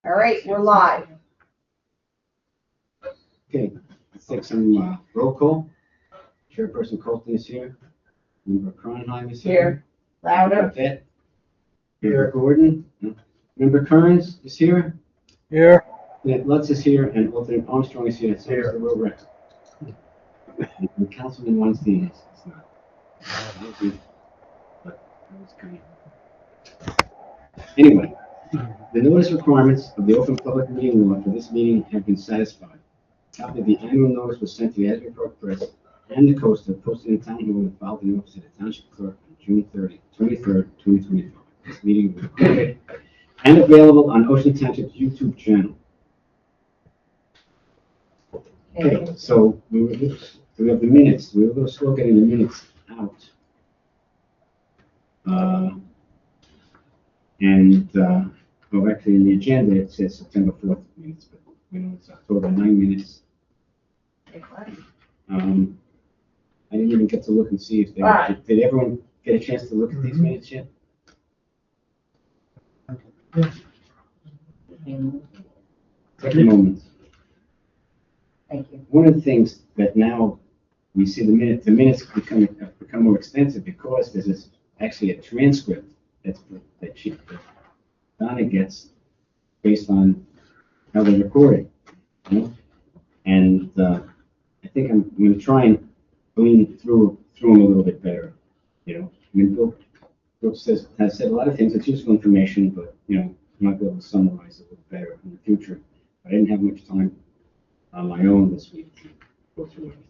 All right, we're live. Okay, let's take some roll call. Chairperson Colton is here. Member Cronheim is here. Louder. Vet. Member Gordon. Member Kearns is here. Here. Lutz is here, and alternate Armstrong is here. So it's the real record. And Councilman Weinstein is not. But that was kind of. Anyway, the notice requirements of the open public meeting law for this meeting have been satisfied. A copy of the annual notice was sent to the Asbury Park Press and the Coaster, posted in the town hall and filed in the office of the Township Clerk on June 23rd, 2025. This meeting was recorded and available on Ocean Township's YouTube channel. Okay, so we have the minutes. We were a little slow getting the minutes out. Actually, in the agenda, it says September 4th minutes, but we know it's October 9 minutes. I didn't even get to look and see if they, did everyone get a chance to look at these minutes yet? Take a moment. Thank you. One of the things that now we see the minutes have become more extensive because there's actually a transcript that Donna gets based on how they're recording, you know? And I think I'm going to try and glean through them a little bit better, you know. I mean, Bill has said a lot of things. It's useful information, but you know, I might be able to summarize it a little better in the future. I didn't have much time on my own this week to go through everything.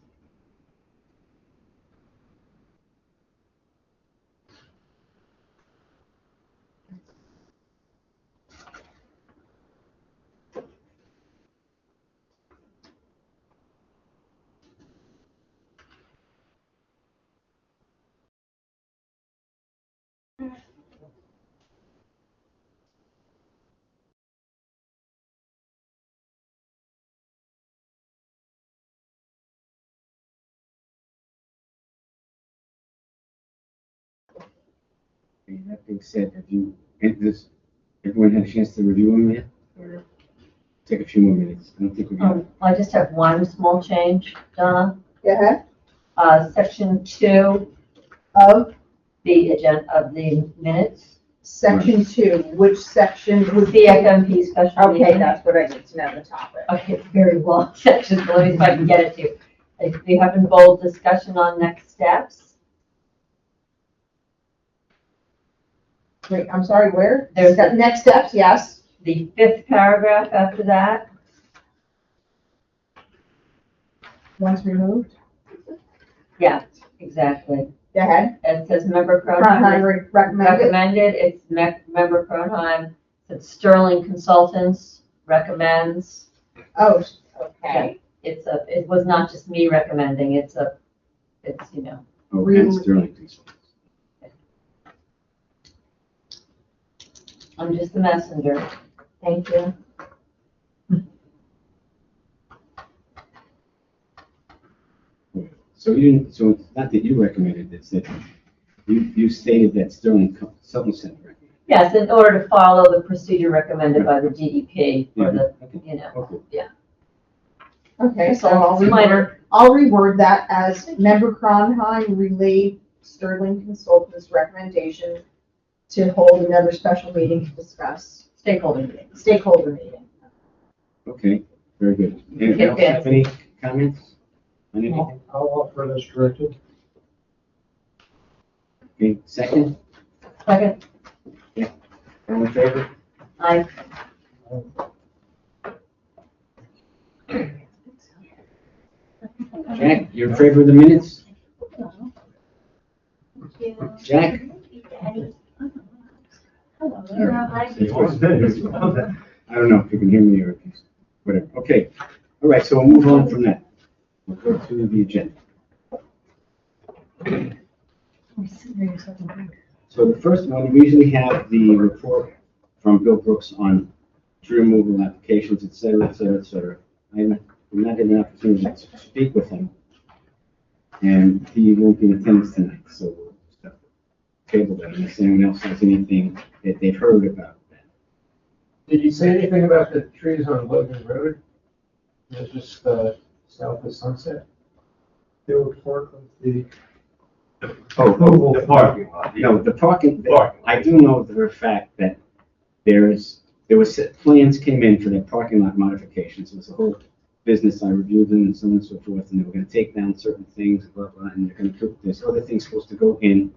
And that being said, everyone had a chance to review them yet? Or take a few more minutes? I don't think we're going to. I just have one small change, Donna. Go ahead. Section 2 Of the agenda of the minutes. section 2, which section would The FMP special Okay, meeting. that's what I need to know the topic. Okay, it's a very long section, so let me see if I can get it to you. We have in bold discussion on next steps. Wait, I'm sorry, where? There's a- Next steps, yes. The 5th paragraph after that. Once removed. Yeah, exactly. Go ahead. It says member Cronheim Cronheim recommended. recommended. It's member Cronheim. It's Sterling Consultants recommends. Oh, okay. It was not just me recommending, it's, you know. Oh, and Sterling Consultants. I'm just the messenger. Thank you. So so it's not that you recommended, it's that you stated that Sterling Consultants had recommended. Yes, in order to follow the procedure recommended by the DEP or the, Okay. you know. Okay. Okay, so It's minor. I'll reword that as member Cronheim relayed Sterling Consultants' recommendation to hold another special meeting to discuss Stakeholder meeting. stakeholder meeting. Okay, very good. Anyone else have any comments on anything? I'll offer it as directed. Okay, second, Second, all in favor? I, Jack, you're in favor of the minutes? Jack? I don't know if you can hear me or whatever. Okay, all right, so we'll move on from that. We'll go to the agenda. So the first one, we usually have the report from Bill Brooks on tree removal applications, et cetera, et cetera, et cetera. I'm not getting an opportunity to speak with him, and he won't be in attendance tonight, so we'll just table that unless anyone else has anything that they've heard about that. Did you say anything about the trees on Logan Road? It's just south of Sunset? They were part of the Oh, The parking lot. no, the parking, Parking. I do know for a fact that there was, plans came in for the parking lot modifications. It was a whole business. I reviewed them and so on and so forth, and they were gonna take down certain things, blah, blah, and they're gonna put, there's other things supposed to go in,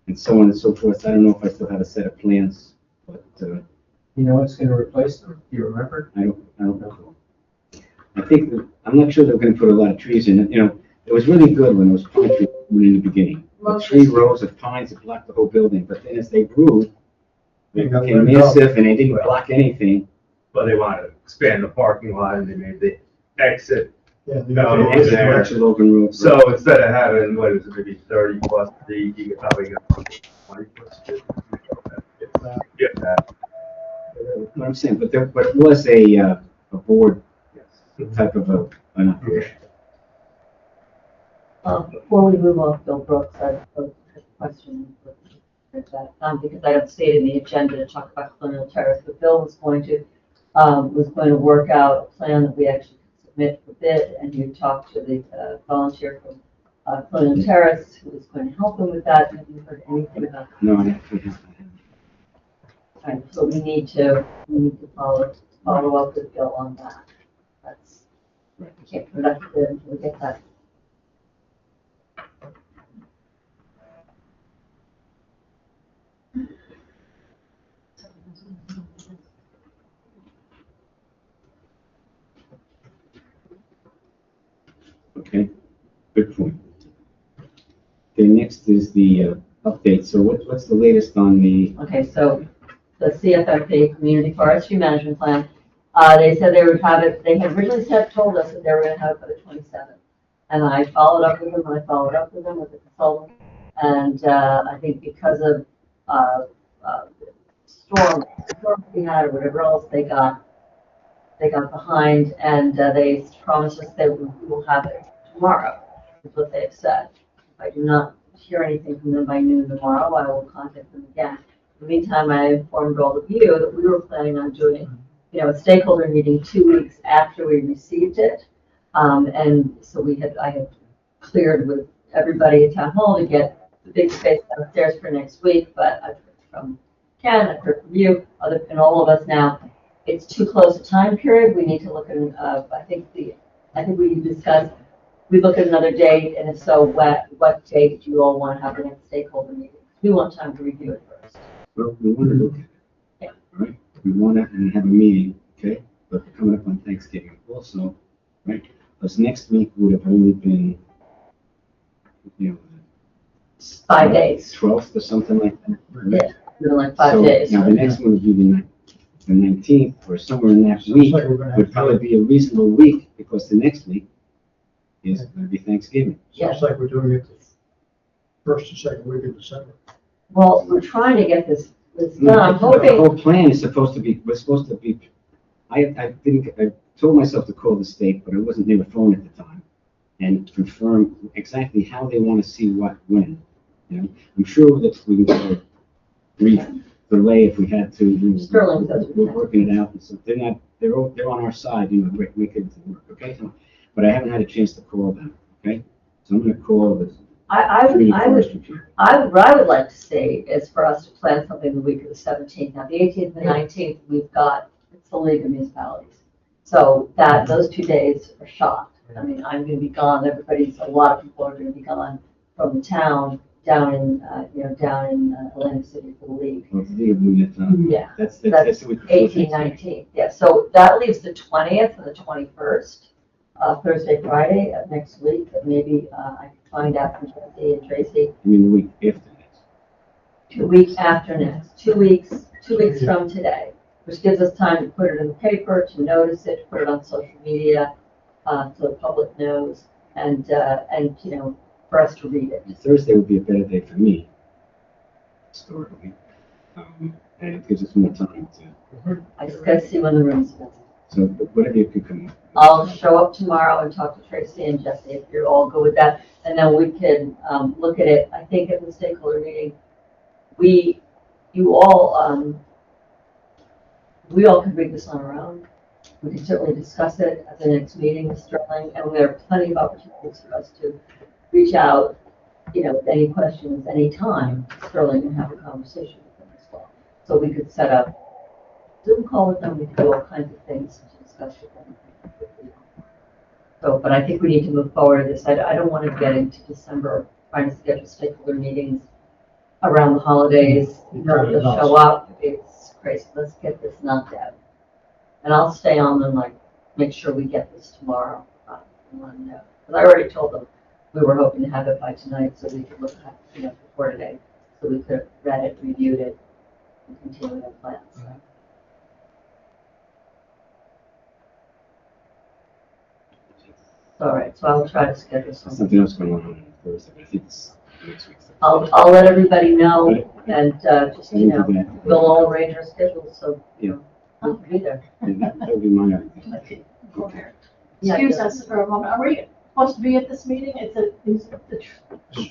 and so on and so forth. I don't know if I still have a set of plans, but, You know what's gonna replace them? Do you remember? I don't know. I think, I'm not sure they're gonna put a lot of trees in it, it was really good when it was pine trees in the beginning. The 3 rows of pines that blocked the whole building, but then as they grew, they They got became limbed up. massive and they didn't block anything. But they wanted to expand the parking lot and they made the exit. Yeah. Down And over exit there. to Logan Road. So instead of having, what is it, maybe 30 plus feet, you could probably get 20 plus feet. Get that. What I'm saying, but it was a board Yes. type of an operation. Before we move on, Bill Brooks, I have a question with that, because I don't see it in the agenda to talk about Colonial Terrace, but Bill was going to work out a plan that we actually could submit for bid, and you talked to the volunteer from Colonial Terrace, who was going to help him with that. Have you heard anything about that? No, I haven't. Right, so we need to follow up with Bill on that. That's, we can't put it up to bid until we get that. Okay, good point. Okay, next is the update. So what's the latest on the, Okay, so the CFMP, Community Forestry Management Plan, they said they would have it, they had originally told us that they were gonna have it for the 27th. And I followed up with them, with the consultant, and, I think because of, storm we had or whatever else, they got behind, and, they promised us that we will have it tomorrow, is what they've said. If I do not hear anything from them by noon tomorrow, I will contact them again. In the meantime, I informed all of you that we were planning on doing, a stakeholder meeting 2 weeks after we received it. And so I had cleared with everybody at Town Hall to get the big space downstairs for next week, but I've heard from Ken, I've heard from you, and all of us now. It's too close a time period. We need to look at, I think we discussed, we look at another date, and if so, what date do you all want to have the next stakeholder meeting? We want time to review it first. well, we want to look at it. Yeah. All right, we want to have a meeting, okay? But we're coming up on Thanksgiving also, right? Because next week would have only been, 5 days, 12th or something like that. right? Yeah. in like 5 So, days. now the next one would be the 19th, or somewhere in that Sounds week, like we're gonna have would to probably do be a reasonable week, because the next week is going to be Thanksgiving. Sounds like we're doing it the first and second week of December. Well, we're trying to get this done. I'm The hoping, whole plan is supposed to be, I told myself to call the state, but I wasn't near the phone at the time, and confirm exactly how they want to see what, when. I'm sure that we can get a brief delay if we had to. Sterling does. We're working it out, and so they're on our side, make it work, okay? But I haven't had a chance to call them, okay? So I'm gonna call this. I would like to see is for us to plan something the week of the 17th. Now, the 18th and 19th, we've got, it's the League of Municipalities. So those 2 days are shot. I mean, I'm gonna be gone, a lot of people are gonna be gone from the town down in Atlantic City for the league. Well, it's the agreement, Yeah, that's that's the week before 18th, Thanksgiving. 19th, yeah. So that leaves the 20th and the 21st, Thursday, Friday of next week. Maybe I can find out from Tracy and Tracy. I mean, the week after next. 2 weeks after next, 2 weeks from today, which gives us time to put it in the paper, to notice it, to put it on social media, so the public knows, and for us to read it. Thursday would be a better day for me, historically. And it gives us more time to, I just gotta see when the room's filled. so whatever you can come up with. I'll show up tomorrow and talk to Tracy and Jesse if you're all good with that, and then we can look at it. I think at the stakeholder meeting, you all we all could read this on our own. We can certainly discuss it at the next meeting with Sterling, and there are plenty of opportunities for us to reach out, with any questions, anytime, Sterling, and have a conversation with them as well. So we could set up Zoom call with them, we could do all kinds of things to discuss with them. So, but I think we need to move forward with this. I don't want to get into December trying to schedule stakeholder meetings around the holidays. You don't have to show up. It's crazy. Let's get this knocked out. And I'll stay on and make sure we get this tomorrow. Because I already told them we were hoping to have it by tonight so we could look at, before today. So we could have read it, reviewed it, and continue our plans. All right, so I'll try to schedule something. Something else going on Thursday, but I think it's next week. I'll let everybody know, and just, I didn't do that. we'll all arrange our schedules, so, Yeah. we can be there. That would be my idea. Yeah, Excuse yeah. us for a moment, are we supposed to be at this meeting? It's a,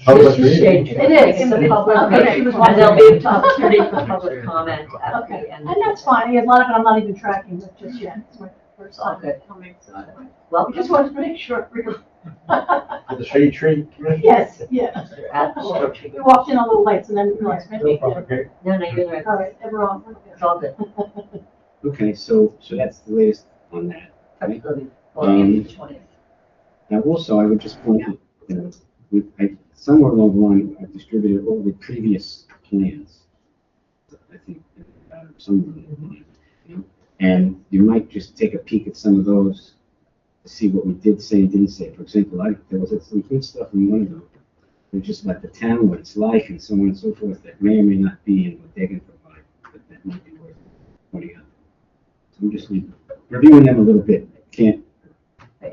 Public It is. meeting. It is. It's a public Okay. meeting, and there'll be an opportunity for public comment at okay, the end. and that's fine, a lot of it I'm not even tracking with just yet, it's my first time Okay. coming, so I Well, just wanted to make sure. The shade tree. Yes, yeah, you're at the show. we walked in a little late, and then realized, No maybe, problem. Okay. No, you're right. all right, everyone. It's all good. Okay, so that's the latest on that. Okay. Absolutely. Well, April 20th. Now, also, I would just point out, somewhere along the line, I've distributed all the previous plans. I think, somewhere along the line, and you might just take a peek at some of those to see what we did say and didn't say. For example, there was some good stuff in one of them. It was just about the town, what it's like, and so on and so forth, that may or may not be in what they're going to provide, but that might be worth pointing out. So I'm just reviewing them a little bit. Can't.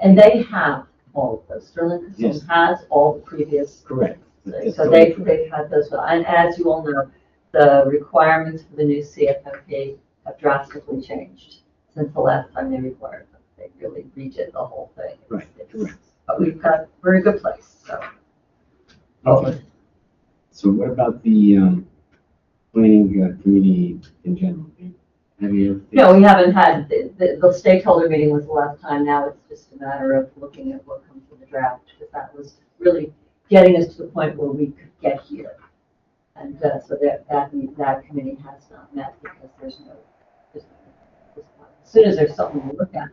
And they have all of those. Sterling Yes. Consulting has all the previous. Correct. So they've had those, and as you all know, the requirements for the new CFMP have drastically changed since the last time they required them. They really redid the whole thing. Right, correct. But we're in a good place, so. Okay. So what about the planning committee in general? Have you? No, we haven't had, the stakeholder meeting was the last time. Now it's just a matter of looking at what comes from the draft, because that was really getting us to the point where we could get here. And so that committee has not met because there's no, as soon as there's something to look at,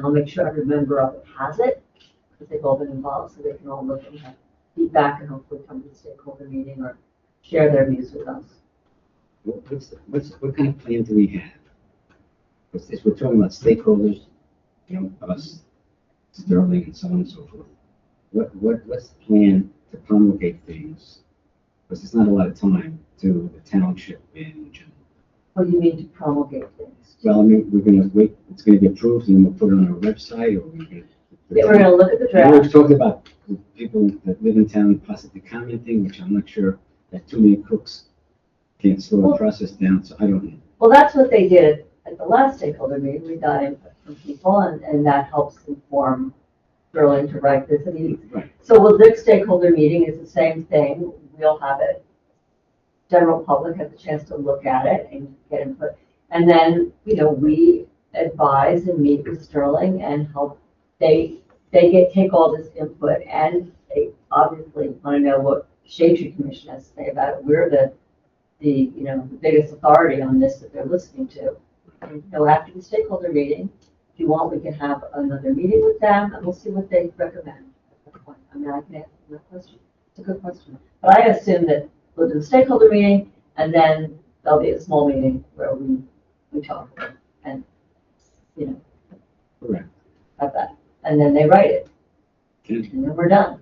I'll make sure every member of it has it, because they've all been involved, so they can all look and have feedback and hopefully come to the stakeholder meeting or share their views with us. What kind of plan do we have? Because we're talking about stakeholders, us, Sterling, and so on and so forth. What's the plan to promulgate things? Because there's not a lot of time to the township in general. What do you mean to promulgate things? Well, I mean, we're gonna wait, it's gonna be approved, and then we'll put it on our website, or we're gonna. Yeah, we're gonna look at the We've draft. talked about people that live in town possibly commenting, which I'm not sure that too many cooks can't slow the Well- process down, so I don't know. Well, that's what they did at the last stakeholder meeting. We got input from people, and that helps inform Sterling to write this. I mean, Right. so the next stakeholder meeting is the same thing. We'll have it. General public has a chance to look at it and get input. And then, we advise and meet with Sterling and help. They take all this input, and they obviously want to know what Shade Tree Commission has to say about it. We're the biggest authority on this that they're listening to. And, after the stakeholder meeting, if you want, we can have another meeting with them, and we'll see what they recommend at that point. I mean, I can answer that question. It's a good question. But I assume that we'll do the stakeholder meeting, and then there'll be a small meeting where we talk and, Correct. about that. And then they write it, Okay. and then we're done.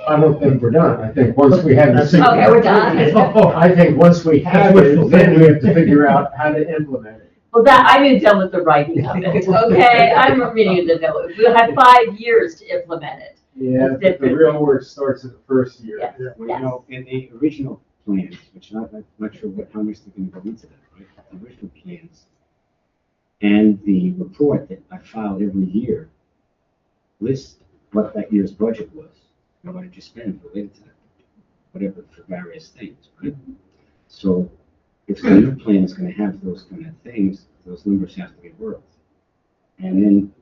I don't think we're done. I think once we have the. Okay, we're done. I think once we have it, then we have to figure out how to implement it. Well, I'm gonna deal with the writing of it, okay? I'm reading the note. We'll have 5 years to implement it. Yeah, It's but the different. real work starts in the first year. Yes, Well, in the original plans, which I'm not sure how much they can go into that, right? The original plans and the report that I filed every year lists what that year's budget was, and what did you spend related to that, whatever, for various things, right? So if the new plan is gonna have those kind of things, those numbers have to get worked. And then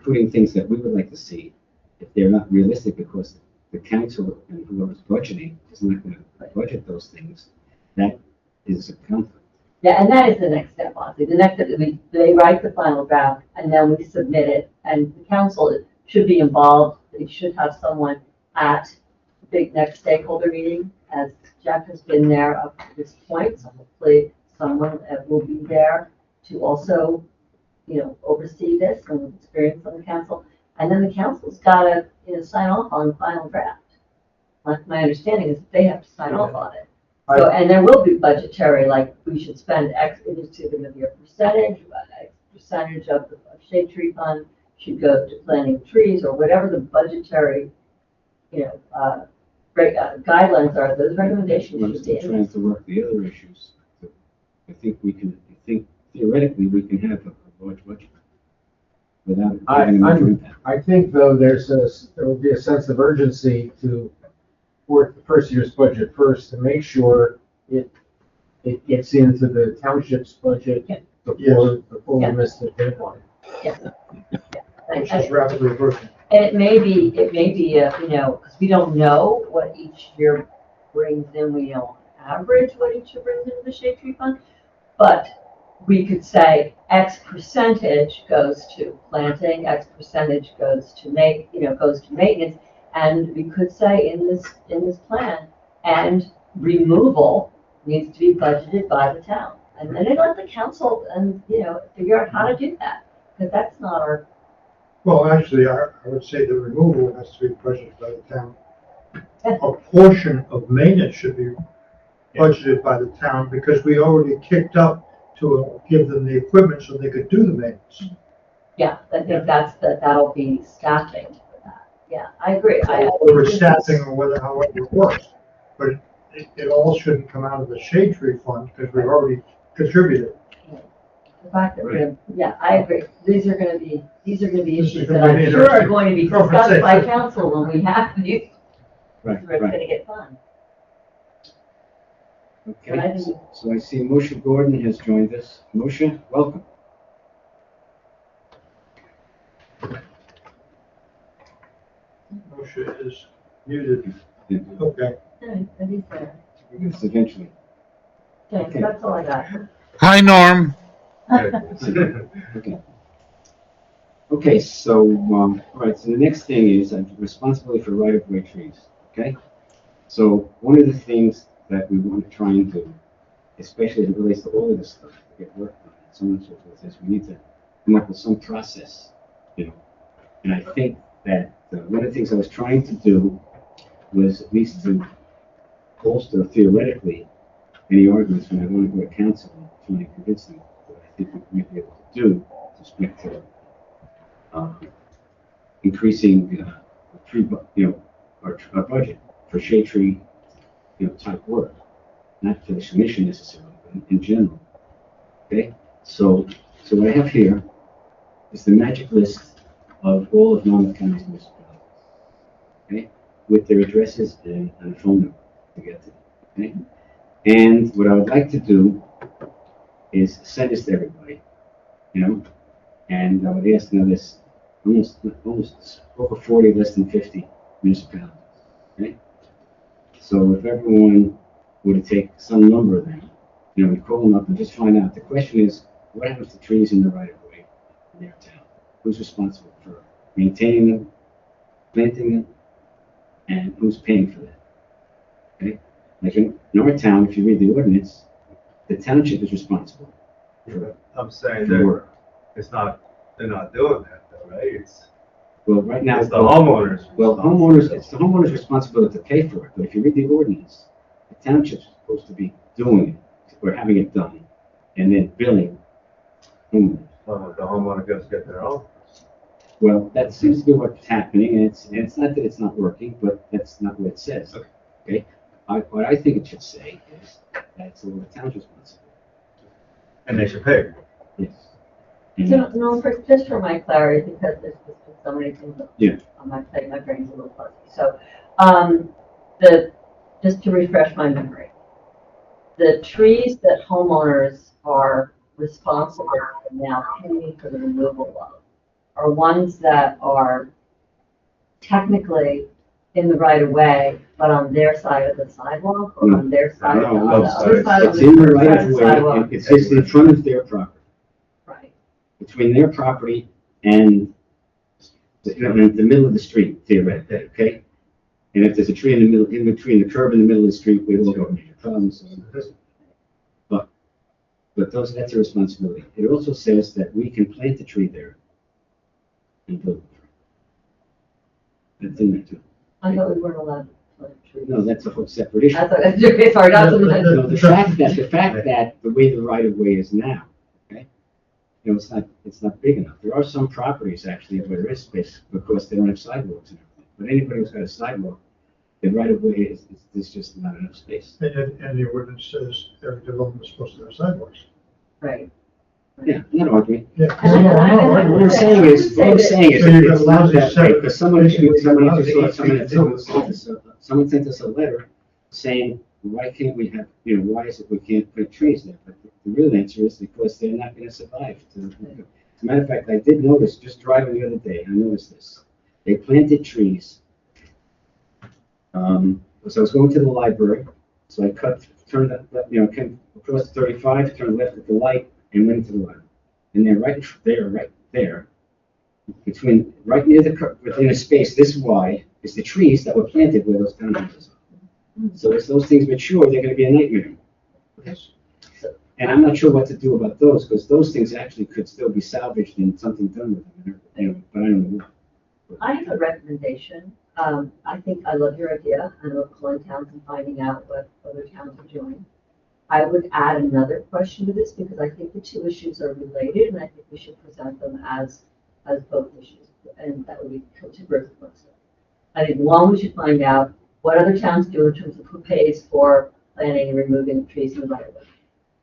putting things that we would like to see, if they're not realistic because the council and whoever's budgeting is not going to budget those things, that is a conflict. Yeah, and that is the next step, honestly. The next step is they write the final draft and then we submit it. And the council should be involved. They should have someone at the big next stakeholder meeting, as Jeff has been there up to this point. So hopefully someone will be there to also, oversee this and with experience on the council. And then the council's got to, sign off on the final draft. My understanding is they have to sign off on it. So, and there will be budgetary, like we should spend X, it is going to be a percentage, X percentage of the shade tree fund should go to planting trees or whatever the budgetary, guidelines are, those recommendations should be. Trying to work the other issues. I think theoretically we can have a large budget without having a major impact. I think though there will be a sense of urgency to work the first year's budget first to make sure it gets into the township's budget before we miss the deadline. Which is rapidly approaching. And it may be, because we don't know what each year brings in, we know on average what each year brings into the shade tree fund, but we could say X percentage goes to planting, X percentage goes to maintenance, and we could say in this plan, and removal needs to be budgeted by the town. And then they let the council figure out how to do that, because that's not our. Well, actually, I would say the removal has to be budgeted by the town. A portion of maintenance should be budgeted by the town because we already kicked up to give them the equipment so they could do the maintenance. Yeah, I think that'll be staffing for that. Yeah, I agree. Whether it's staffing or however it works, but it all shouldn't come out of the shade tree fund because we've already contributed. The fact that I agree. These are going to be issues that gonna I'm be sure are going to be discussed by council when we have these. Right, Where it's right. going to get fun. Okay, so I see Moshe Gordon has joined us. Moshe, welcome. Moshe is muted. Okay. But he's there. Yes, eventually. Okay, that's all I got. Hi, Norm. Okay. Okay, so, all right, so the next thing is responsibility for right-of-way trees, okay? So one of the things that we want to try and do, especially as it relates to all of this stuff, to get work done, and so on and so forth, is we need to come up with some process, And I think that one of the things I was trying to do was at least to bolster theoretically any arguments when I want to go to council and try and convince them what I think we might be able to do to speak to increasing tree, our budget for shade tree, type work, not for the commission necessarily, but in general. Okay, so what I have here is the magic list of all of Monmouth County's municipalities. Okay, with their addresses and a phone number to get to them. Okay, and what I would like to do is send this to everybody, and I would ask now this almost over 40, less than 50 municipalities. Okay, so if everyone were to take some number of them, we call them up and just find out. The question is, what happens to trees in the right of way in their town? Who's responsible for maintaining them, planting them, and who's paying for that? Okay, like in our town, if you read the ordinance, the township is responsible for I'm saying the that work. they're not doing that though, right? Well, right now, It's the homeowners. well, it's the homeowner's responsibility to pay for it, but if you read the ordinance, the township's supposed to be doing it, or having it done, and then billing homeowners. Well, the homeowner goes get their own. Well, that seems to be what's happening, and it's not that it's not working, but that's not what it says. Okay? What I think it should say is that it's all the town's responsibility. And they should pay. Yes. So, no, just for my clarity, because there's just so many things on my plate, my brain's a little fuzzy. So, just to refresh my memory, the trees that homeowners are responsible for now paying for the removal of are ones that are technically in the right of way, but on their side of the sidewalk or on their side of No, the other side of It's in the right side of the way, sidewalk. it's just in front of their property, Right. between their property and the middle of the street, theoretically, okay? And if there's a tree in the middle, in between the curb and the middle of the street, we will go into problems. But that's a responsibility. It also says that we can plant a tree there and build. That's in there too. I thought we weren't allowed to plant trees. No, that's a whole separate issue. I thought, okay, sorry, not something. No, the fact that the way the right of way is now, okay? You know, it's not big enough. There are some properties actually where there is space because they don't have sidewalks and everything. But anybody who's got a sidewalk, the right of way is just not enough space. And the ordinance says every development is supposed to have sidewalks. Right. Yeah, I'm not arguing. Yeah. What I'm saying is, So you've got it's not lousy that way, because someone sent us a letter saying, why can't we have, why is it we can't put trees there? But the real answer is because they're not gonna survive. As a matter of fact, I did notice, just driving the other day, I noticed this. They planted trees. So I was going to the library, so I turned up, came across 35, turned left at the light, and went into the library. And they're right there, right near the curb, within a space this wide, is the trees that were planted where those townhouses are. So as those things mature, they're gonna be a nightmare. And I'm not sure what to do about those, because those things actually could still be salvaged and something done with them, but I don't know what. I have a recommendation. I think I love your idea. I love calling towns and finding out what other towns are doing. I would add another question to this because I think the two issues are related and I think we should present them as both issues. And that would be two birds with one stone. I think one, we should find out what other towns do in terms of who pays for planting and removing trees in the right of way.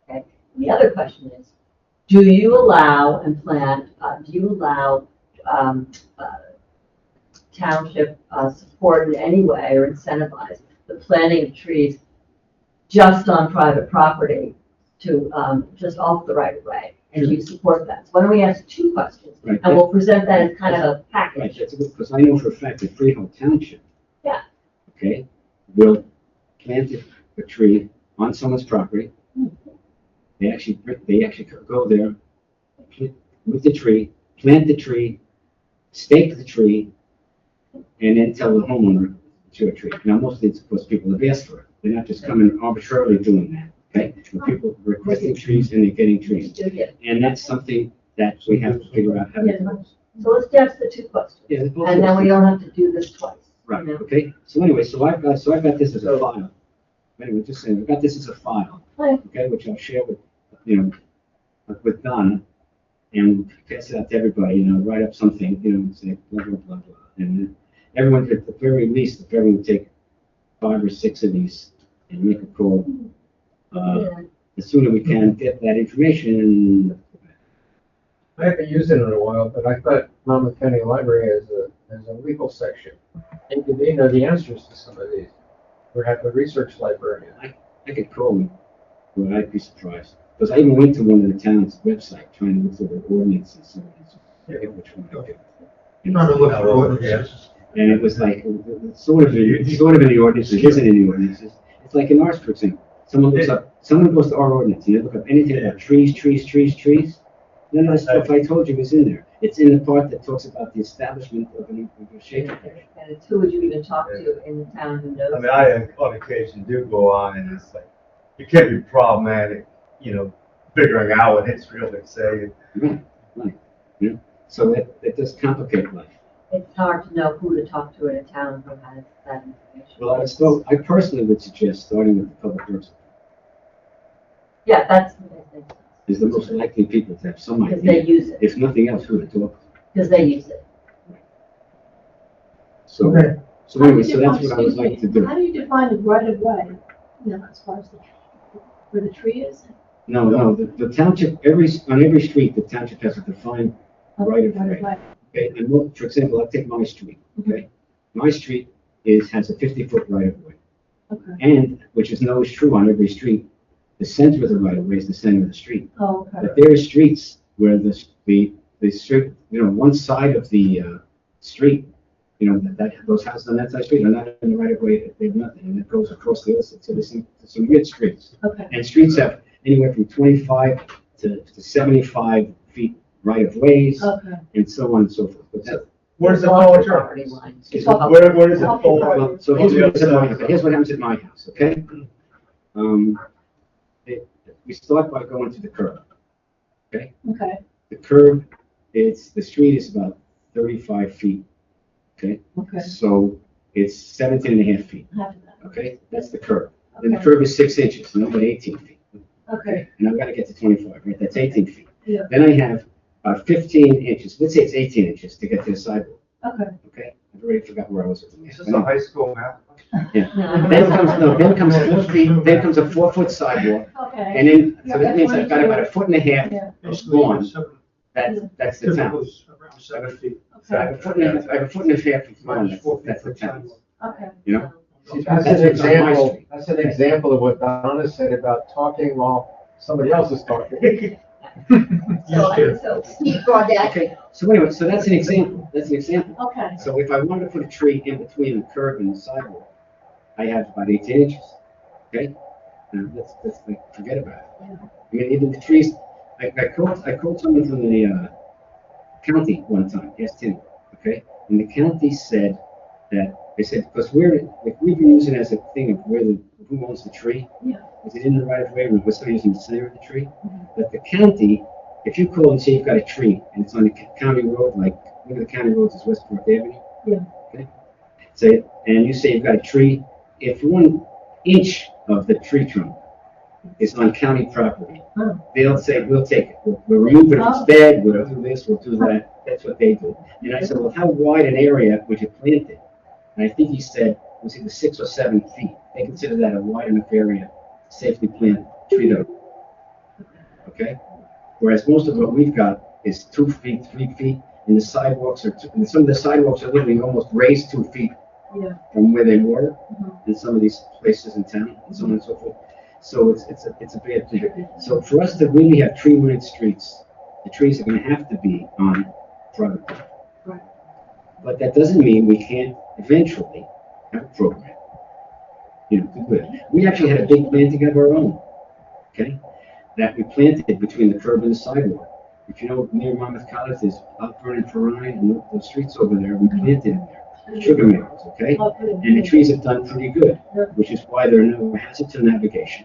Okay. And the other question is, do you allow township support in any way or incentivize the planting of trees just on private property to just off the right of way? And do you support that? So why don't we ask two questions? Right. And we'll present that as kind of a Right, package. that's a good, because I know for a fact that Freehold Township. Yeah. Okay, will plant a tree on someone's property. They actually go there with the tree, plant the tree, stake the tree, and then tell the homeowner to a tree. Now, mostly it's because people have asked for it. They're not just coming arbitrarily doing that, okay? The people requesting trees and they're getting trees. And that's something that we have to figure out how to do. So let's ask the two questions. Yeah, they're both- And then we don't have to do this twice. Right, you know? okay, so anyway, so I've got this as a file. Anyway, just saying, I've got this as a file, Right. okay, which I'll share with Donna and pass it out to everybody, write up something, and say blah, blah, blah, blah. And everyone, at the very least, if everyone would take 5 or 6 of these and make a call, Yeah. the sooner we can get that information. I haven't used it in a while, but I thought Monmouth County Library has a legal section. And they know the answers to some of these. Or have a research librarian. I could call them, but I'd be surprised. Because I even went to one of the town's website trying to look for the ordinances and forget which one I picked. Trying to look for ordinances. And it was like, it's sort of in the ordinance, it isn't in the ordinances. It's like in ours, for example. Someone goes to our ordinance and they look up anything about trees. None of the stuff I told you was in there. It's in the part that talks about the establishment of a shaker. And it's who would you even talk to in the town who knows? I mean, I on occasion do go on and it's like, it can be problematic, figuring out what it's really saying. Right. Yeah. So it does complicate life. It's hard to know who to talk to in a town who has that information. Well, I personally would suggest starting with the public works. Yeah, that's, Is the most likely people to have some because they idea, use it, if nothing else, who to talk to. because they use it. So, Okay. so anyway, so that's what I would like to do. How do you define the right of way, as far as where the tree is? No, the township, on every street, the township has a defined right of way. Okay, and look, for example, I'll take my street, okay? My street has a 50-foot right of way. Okay. And, which is true on every street, the center of the right of way is the center of the street. Oh, okay. But there are streets where the street, one side of the, street, those houses on that side of the street are not in the right of way, they have nothing, and it goes across the other side, so there's some weird streets. Okay. And streets have anywhere from 25 to 75 feet right of ways, Okay. and so on and so forth. But that, Where does it Off fall the in your? property line. It's Where does it Off fall? the well, so here's what happens at my house, okay? We start by going to the curb, okay? Okay. The curb, the street is about 35 feet, okay? Okay. So it's 17 and a half feet, Half of that. okay? That's the curb. Then the Okay. curb is 6 inches, no, but 18 feet. Okay. And I've got to get to 25, right? That's 18 feet. Yeah. Then I have 15 inches, let's say it's 18 inches to get to the sidewalk, Okay. okay? I've already forgot where I was with the Is math. this a high school math? Then comes 4 feet, then comes a 4-foot sidewalk, Okay. and then, so that means I've got about a foot and a half Yeah. lawn. That's the town. Typical is around 7 feet. So I have a foot and a half of lawn, Minus 4 feet that's the from town, sidewalk. Okay. you know? That's That's an what's on my example, street. that's an example of what Donna said about talking while somebody else is talking. So, Keep going back. Okay, so anyway, so that's an example, Okay. So if I wanted to put a tree in between the curb and the sidewalk, I have about 18 inches, okay? Now, that's like, forget about it. I mean, even the trees, I called someone from the, county one time, asked him, okay? And the county said that, they said, because we've been using it as a thing of who owns the tree. Yeah. Is it in the right of way, or we're still using the center of the tree? But the county, if you call and say you've got a tree, and it's on the county road, like, one of the county roads is Westport Avenue. Yeah. Okay? Say, and you say you've got a tree, if 1 inch of the tree trunk is on county property, Oh. they'll say, we'll take it, we'll remove it if it's dead, we'll do this, we'll do that, that's what they do. And I said, well, how wide an area would you plant it? And I think he said, it was either 6 or 7 feet. They consider that a wide enough area to safely plant tree dough. Okay? Whereas most of what we've got is 2 feet, 3 feet, and the sidewalks and some of the sidewalks are literally almost raised 2 feet Yeah. from where they were Mhm. in some of these places in town, and so on and so forth. So it's a bad thing. So for us to really have tree-lined streets, the trees are gonna have to be on private property. Right. But that doesn't mean we can't eventually have a program, to do it. We actually had a big planting of our own, okay? That we planted between the curb and the sidewalk. If you know, near Monmouth College, there's Alpern and Perrine, and those streets over there, we planted in there, sugar maples, okay? And the trees have done pretty good, which is why there are no hazards to navigation.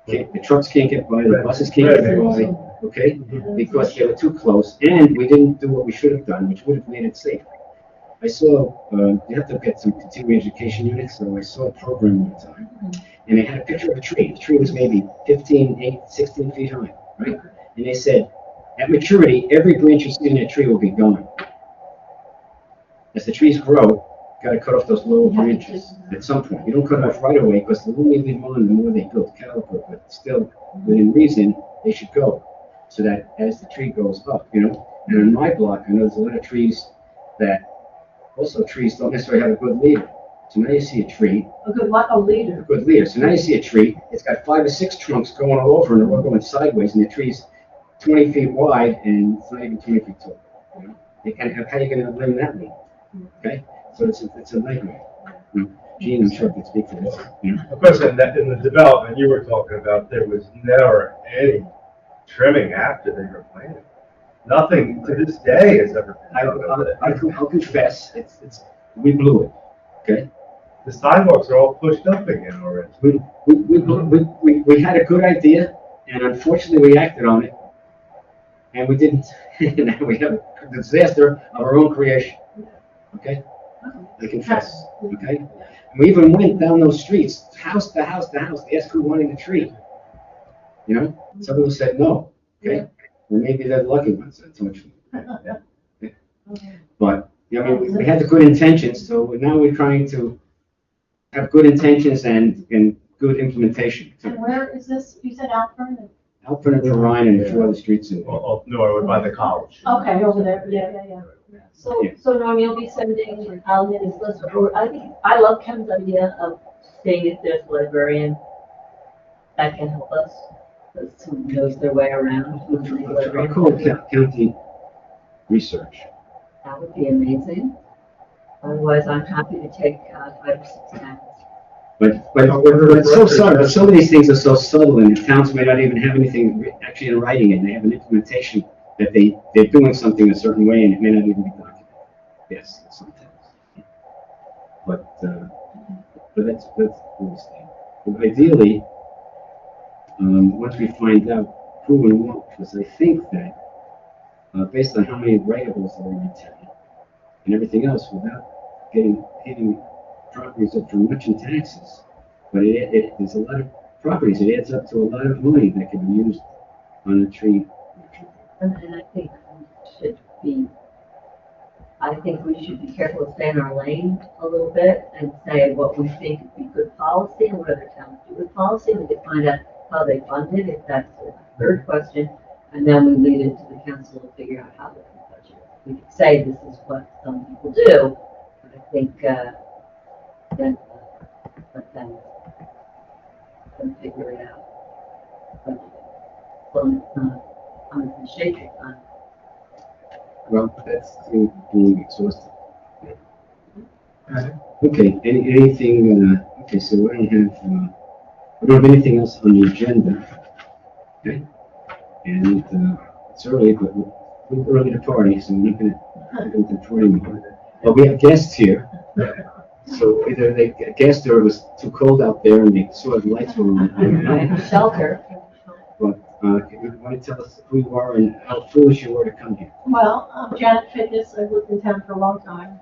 Okay, the trucks can't get by, the buses can't get by, okay? Because they were too close, and we didn't do what we should have done, which would have made it safe. I saw, you have to get some continuing education units, so I saw a program one time, and they had a picture of a tree. The tree was maybe 16 feet high, right? And they said, at maturity, every branch you see in that tree will be gone. As the trees grow, you gotta cut off those lower branches at some point. You don't cut them off right away, because the more you leave them on, the more they build caliper, but still, within reason, they should go. So that as the tree goes up, And in my block, I know there's a lot of trees that, also trees don't necessarily have a good leader. So now you see a tree, A good, like a a leader. good leader. So now you see a tree, it's got 5 or 6 trunks going all over, and they're all going sideways, and the tree's 20 feet wide, and it's not even 20 feet tall. How are you gonna live in that lead? Okay, so it's a nightmare. Gene, I'm sure could speak to this. Of course, in the development you were talking about, there was never any trimming after they were planted. Nothing to this day has ever been done with it. I'll confess, we blew it. Okay, The sidewalks are all pushed up again already. we had a good idea, and unfortunately we acted on it, and we didn't. And now we have a disaster of our own creation. Okay, I confess. Okay, and we even went down those streets, house to house to house, to ask who wanted a tree. Some people said no. Okay, well maybe they're the lucky ones, unfortunately. But we had the good intentions, so now we're trying to have good intentions and good implementation. And where is this? You said Alfred? Alfred and Ryan and a few other streets in there. Up north by the college. Okay, over there. Yeah. So Norm, you'll be sending out his list, or I love Kevin's idea of saying if there's a librarian that can help us, because someone knows their way around. I'll call it county research. That would be amazing. Otherwise, I'm happy to take 5 or 6 towns. But it's so subtle, some of these things are so subtle, and the towns may not even have anything actually in writing, and they have an implementation that they're doing something a certain way, and it may not even be documented. Yes, sometimes. But that's cool stuff. But ideally, once we find out who and what, because I think that, based on how many writables there are in town, and everything else, without hitting properties up for much in taxes, but there's a lot of properties, it adds up to a lot of money that can be used on a tree. And I think we should be careful to stay in our lane a little bit and say what we think would be good policy and what other towns do with policy. We could find out how they fund it, if that's the third question, and then we leave it to the council to figure out how they can budget it. We could say this is what some people do, but I think then let them figure it out. Well, it's not on the shade on. Well, that's being exhausted. Okay, anything, okay, so we don't have anything else on the agenda. Okay, and it's early, but we're early to party, so we're not going to go to the party more. But we have guests here, so either they guessed or it was too cold out there and they saw the lights were on. Shelter. But you want to tell us who you are and how foolish you were to come here? Well, I'm Janet Fitness. I've lived in town for a long time,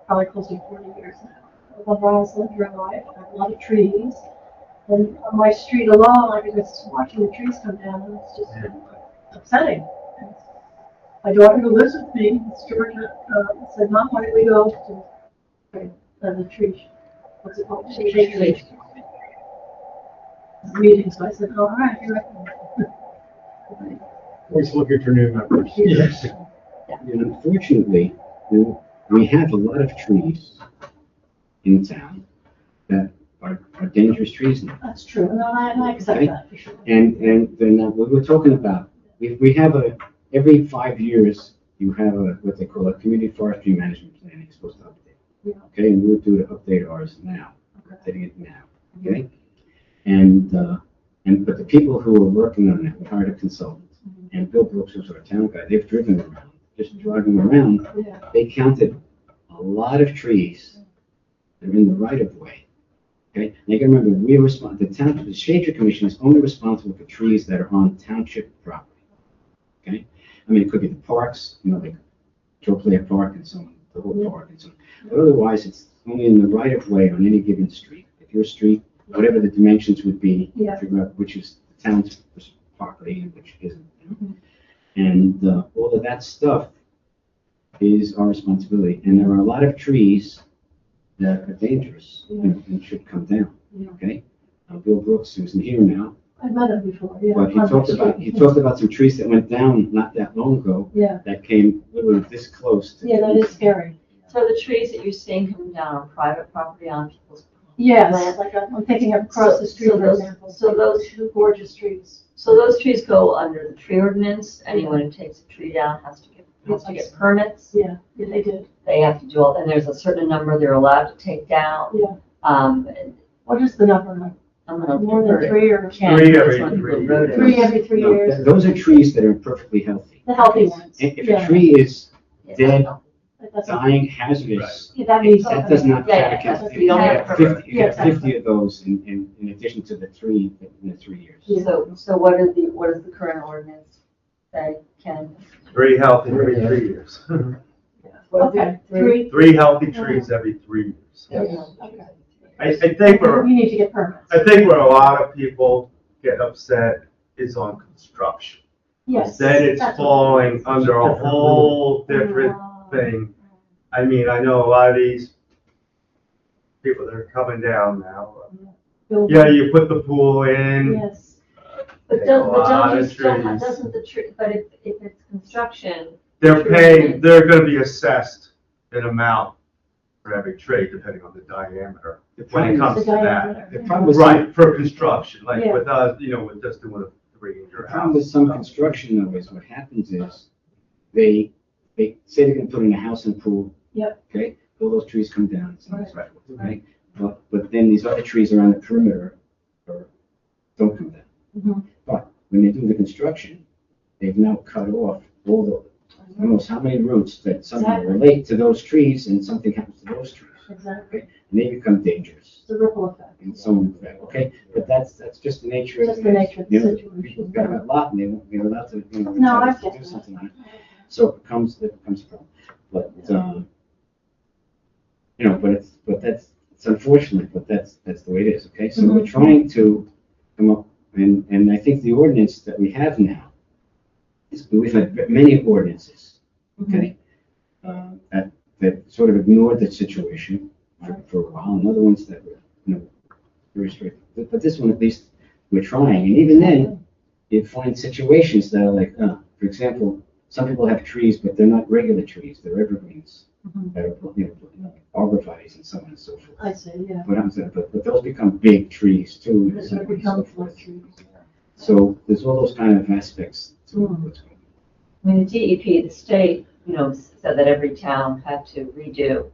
probably close to 40 years now. I love Roslyn Drive. I have a lot of trees. And on my street alone, I was just watching the trees come down, and it's just upsetting. And my daughter who lives with me, Georgia, said, Mom, why don't we go to the tree, what's it called? Shade meeting. So I said, all right, here I come. Always looking for new members. Yes. And unfortunately, we have a lot of trees in town that are dangerous trees now. That's true, and I accept Okay. that for sure. And then we were talking about, we have every 5 years, you have what they call a community forestry management plan you're supposed to update. Yeah. Okay, and we're due to update ours now, updating it now, okay? But the people who are working on it, we hired a consultant, and Bill Brooks was our town guy, they've driven around, just driving around, Yeah. they counted a lot of trees that are in the right of way. Okay, and you can remember, the Shade Tree Commission is only responsible for trees that are on township property. Okay, I mean, it could be the parks, like Joe Player Park and so on, the whole park and so on. But otherwise, it's only in the right of way on any given street. If your street, whatever the dimensions would be, Yeah. figure out which is the town's property and which isn't. And all of that stuff is our responsibility. And there are a lot of trees that are dangerous and should come down. Yeah. Okay, Bill Brooks, who's in here now, I've met him before, yeah. but he talked about some trees that went down not that long ago Yeah, that came literally this close to. yeah, that is scary. So the trees that you're seeing coming down on private property on people's. Yes, like I'm thinking of across the street, So for those- example. so those- Gorgeous trees. So those trees go under the tree ordinance. Anyone who takes a tree down has to get permits. Yeah, they did. They have to do all, and there's a certain number they're allowed to take down. Yeah. And What is the number? I'm gonna More than convert it. 3 or Can't, Three that's every when people 3 wrote it. 3 every 3 No, years? those are trees that are perfectly healthy. The healthy ones. If Yeah. a tree is Yeah. dead, That's dying, hazardous, Yeah, that means that does not Yeah, count. yeah, You yeah. have 50, you Yeah, have 50 exactly. of those in addition to the 3 in the 3 years. Yeah. So what does the current ordinance say, Ken? 3 healthy every 3 years. What is it? Okay, 3. 3 healthy trees every 3 years. Yes. Okay. I think where You need to get permits. a lot of people get upset is on construction. Yes. Then it's that's what- falling under a whole different thing. I mean, I know a lot of these people that are coming down now. Building. Yeah, you put the pool in. Yes. But A doesn't, lot of trees. doesn't the tree, but if it's construction. They're gonna be assessed an amount for every tree, depending on the diameter, The when it problem comes is- to that. The problem with Right, for construction, like Yeah. with us, with just doing a 3-acre The problem with house. some construction though is what happens is they say they're gonna put in a house and pool. Yep. Okay, all those trees come down, so on and so Right. forth, right? But then these other trees around the perimeter don't come down. Mhm. But when they do the construction, they've now cut off all the, almost how many roots that somehow Exactly. relate to those trees and something happens to those trees. Exactly. And they become dangerous. It's a ripple effect. And so, okay, but that's just the nature of it. Just the nature of the You know, situation. People got a lot and they won't be allowed to, No, I to get do that. something on it. So it becomes a problem. But, but it's unfortunate, but that's the way it is, okay? So we're Mhm. trying to come up, and I think the ordinance that we have now, we've had many ordinances, okay? That sort of ignored the situation for a while, and other ones that were, very strict. But this one, at least, we're trying, and even then, you find situations that are like, for example, some people have trees, but they're not regular trees, they're evergreens. Mhm. That are, arborvitaes and so on and so forth. I see, yeah. But I'm saying, but those become big trees too. and So so it on and so becomes forth. more trees. So there's all those kind of aspects to Mm. what's going I mean, the DEP, the state, said that every town had to redo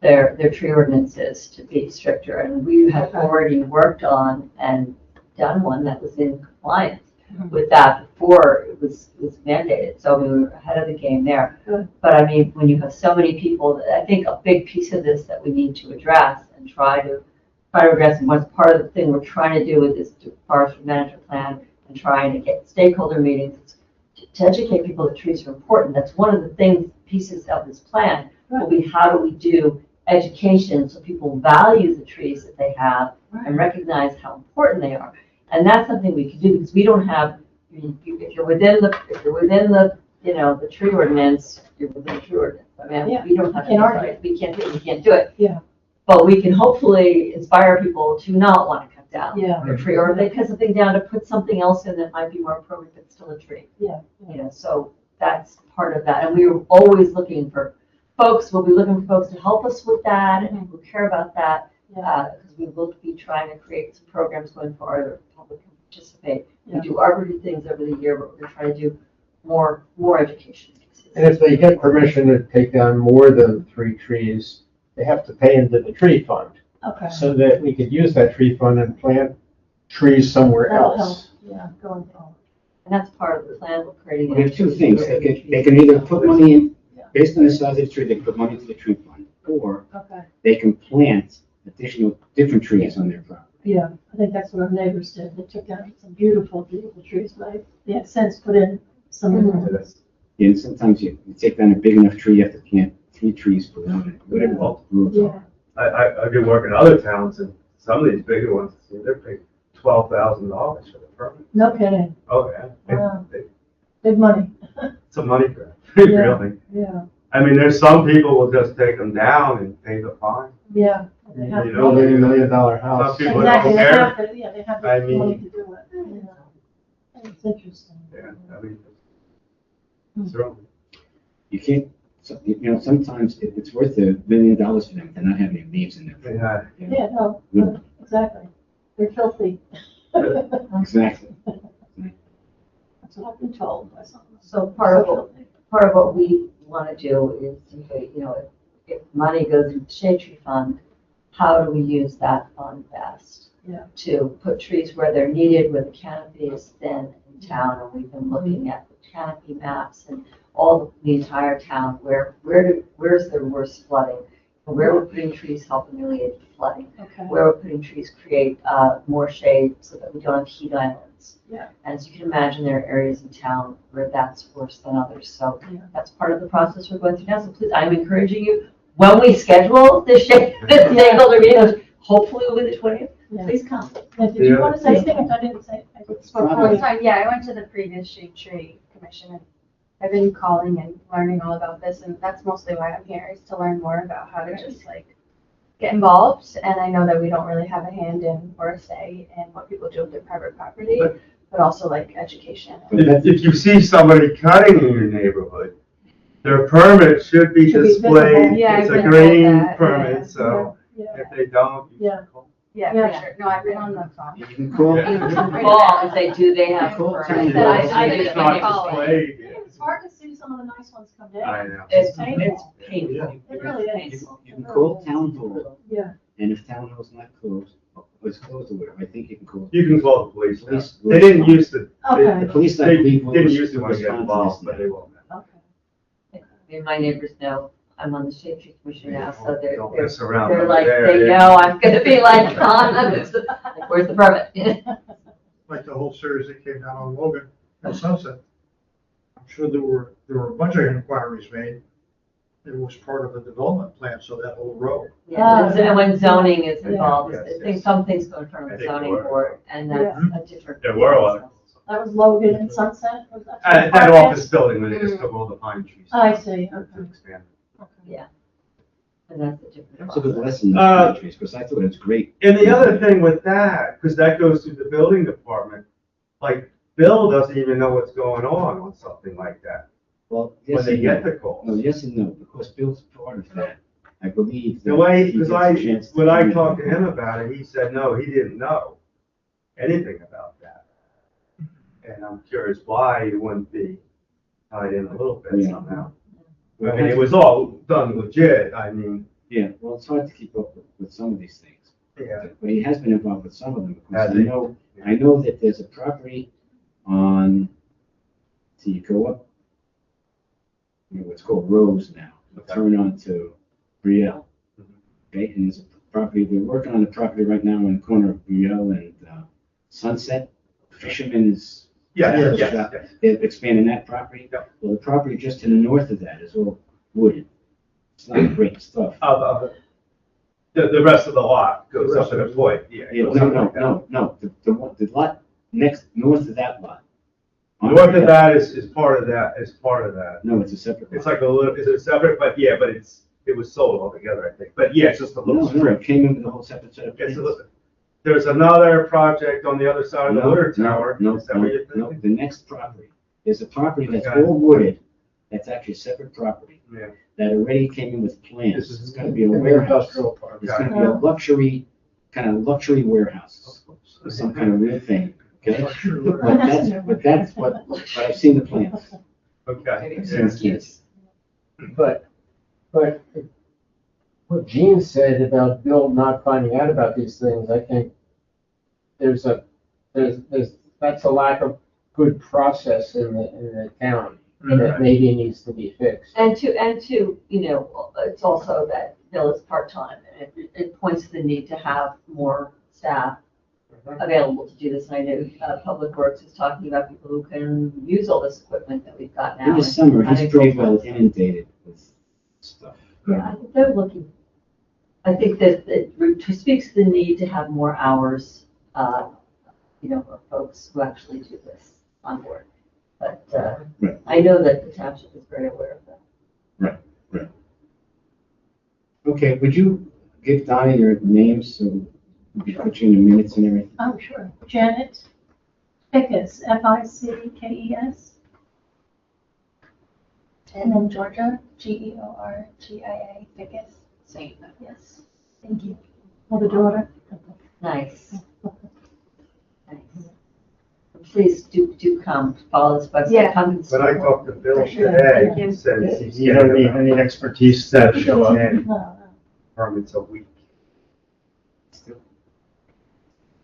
their tree ordinances to be stricter, and we had already worked on and done one that was in compliance with that before it was mandated, so we were ahead of the game there. Good. But I mean, when you have so many people, I think a big piece of this that we need to address and try to address, and what's part of the thing we're trying to do with this forest management plan and trying to get stakeholder meetings to educate people that trees are important. That's one of the pieces of this plan will be how do we do education so people value the trees that they have and recognize how important they are. And that's something we can do because we don't have, if you're within the the tree ordinance, you're within the tree ordinance. I mean, Yeah, we don't have, can't argue. we can't do it. Yeah. But we can hopefully inspire people to not want to cut down Yeah. their tree, or they cut something down to put something else in that might be more appropriate, but still a tree. Yeah. So that's part of that. And we were always looking for folks, we'll be looking for folks to help us with that and who care about that. Yeah. Because we will be trying to create some programs going forward where the public can participate. Yeah. We do arboretum things over the year, but we're going to try to do more education. And if they get permission to take down more than 3 trees, they have to pay into the tree fund, Okay. so that we could use that tree fund and plant trees somewhere That'll help, else. yeah, going forward. And that's part of the plan we're creating. on. We have two things. They can either put money in, based on the size of the tree, they can put money into the tree fund, or Okay. they can plant different trees on their property. Yeah, I think that's what our neighbors did. They took down some beautiful, beautiful trees, but they had since put in some new ones. And sometimes you take down a big enough tree, you have to plant 3 trees per one, whatever the rules Yeah. are. I've been working in other towns, and some of these bigger ones, they're paying $12,000 for the permit. No kidding. Oh, yeah. Wow. Big money. It's a money grab, Yeah. really. Yeah, I mean, there's some people will just take them down and pay the fine. yeah. They have You to- know, Building $1 million house. Some people Exactly, don't they care. have to, yeah, they have I the mean- money to do it. Yeah. It's interesting. Yeah, I mean, certainly. You can't, sometimes it's worth $1 million for them to not have any leaves in there. Yeah. Yeah, no, exactly. They're filthy. Exactly. That's what I've been told by someone. So part of what we want to do is, if money goes into the shade tree fund, how do we use that fund best? Yeah. To put trees where they're needed, where the canopy is thin in town, and we've been looking at the canopy maps and the entire town, where's the worst flooding? And where we're putting trees help alleviate the flooding, Okay. where we're putting trees create more shade so that we don't have heat islands. Yeah. And as you can imagine, there are areas in town where that's worse than others. So Yeah. that's part of the process we're going through now. So please, I'm encouraging you, when we schedule the stakeholder meeting, hopefully within the 20th, Yeah. please come. Yeah, did you want to say something? I didn't say. I spoke Oh, for you. Time, yeah, I went to the previous shade tree commission and I've been calling and learning all about this, and that's mostly why I'm here, is to learn more about how to just get involved. And I know that we don't really have a hand in or a say in what people do with their private property, but also education. If you see somebody cutting in your neighborhood, Their permit should be Should be displayed, visible. Yeah, it's I've a been green told that, permit, yeah. so Yeah. if they don't, you Yeah. can call. Yeah, Yeah. for sure. No, I've been on the phone. You can call. Yeah. You can call and say, do they have a Call permit? town Said I- hall. I It's didn't not call it. displayed. It's hard to see some of the nice ones come I down. know. It's painful. painful. It really You is. you can call town hall, Yeah. and if town hall's not closed, or it's closed or whatever, I think you can call. You can call the police now. Police- They didn't use to, Okay. The police, I they believe, will didn't use to want to get respond to involved, this but now. they will now. Okay. I mean, my neighbors know I'm on the Shade Tree Commission now, so Don't mess around they're over like, there, they yeah. know I'm gonna be like, like, where's the permit? Like the whole series that came down on Logan and Sunset. I'm sure there were a bunch of inquiries made. It was part of the development plan, so that whole row. Yeah, and when zoning is involved, Yes, I yes. think some things go in front of I the think zoning there were. board, and that's a different. There were a lot. That was Logan and Sunset, was that? That office building, when they just took all the pine trees. I see, To okay. expand. And that's a different. That's a good process. lesson, because I thought it was great. And the other thing with that, because that goes through the building department, like, Bill doesn't even know what's going on something like that, Well, when yes they and get no. the calls. No, yes and no, because Bill's part of that. I believe. The that way, he because gets a chance to when I do talked to that. him about it, he said, no, he didn't know anything about that. And I'm curious why he wouldn't be tied in a little bit Yeah. somehow. I mean, it was all done legit, I mean, Yeah, well, it's hard to keep up with some of these things. yeah. But he has been involved with some of them, because Has I he? know that there's a property on, so you go up, what's called Rose now, turn onto Brielle. Okay, and there's a property, they're working on the property right now on the corner of Brielle and Sunset. Fisherman's. Yes, Yes. yes. They're expanding that property. Yep. Well, the property just to the north of that is all wooded. It's not great stuff. The rest of the lot goes up to the point, yeah. Yeah, goes no, up no, like that. no, the lot next, north of that lot. North of that is part of that, No, it's a separate lot. It's like a little, is it separate, but yeah, but it was sold altogether, I think, but yeah, it's just a No, little no, strip. it came in with a whole separate set of It's plans. a little, there's another project on the other side of the water tower. No, Is that what you're no, thinking? the next property, there's a property that's Okay. all wooded, that's actually a separate property, Yeah. that already came in with plans. This is It's gonna be a in the warehouse. industrial park. It's gonna be a luxury, kind of luxury warehouse, some kind of real thing, okay? But I've seen the plans. Okay. I've seen the plans. But what Gene said about Bill not finding out about these things, I think there's that's a lack of good process in the town that maybe needs to be fixed. And to, you know, it's also that Bill is part-time, and it points to the need to have more staff available to do this. And I know, Public Works is talking about people who can use all this equipment that we've got now. In the summer, and he's pretty well programs. inundated with stuff. Yeah, I think they're looking, I think that it speaks to the need to have more hours, you know, of folks who actually do this on board. But Right. I know that the township is very aware of that. Okay, would you give Donna your name so we can put you in the minutes and everything? Oh, sure. Janet Fickes, Fickes. And then Georgia, Georgia, Fickes. Same. Yes. Thank you. Mother, daughter. Nice. Nice. Please do come, follow this website. Yeah. Come to the When I school. talked to Bill For sure. today, Thank he you. said he's You don't need any expertise to show up. 10 No. permits a week.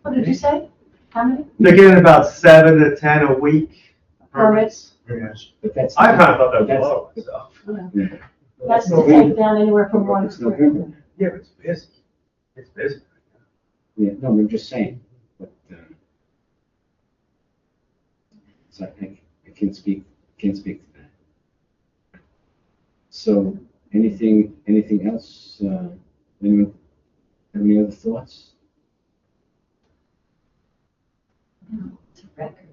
What did you say? How many? They're getting about 7 to 10 a week. Permits? Yes. But that's. I kind of thought that was That's- low, so. Yeah. That's to take down anywhere from 1 It's to 3. November. Yeah, but it's busy. It's busy. Yeah, no, I'm just saying, but, so I can't speak to that. So, anything else, anyone, have any other thoughts? It's a record.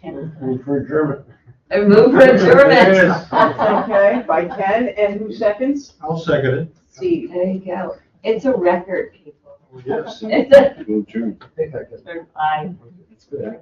And for German. I move for adjournment. Okay, by Ken, and who seconds? I'll second it. Steve. There you go. It's a record, people. Yes. It's a, We'll adjourn. I think I can. I That's good.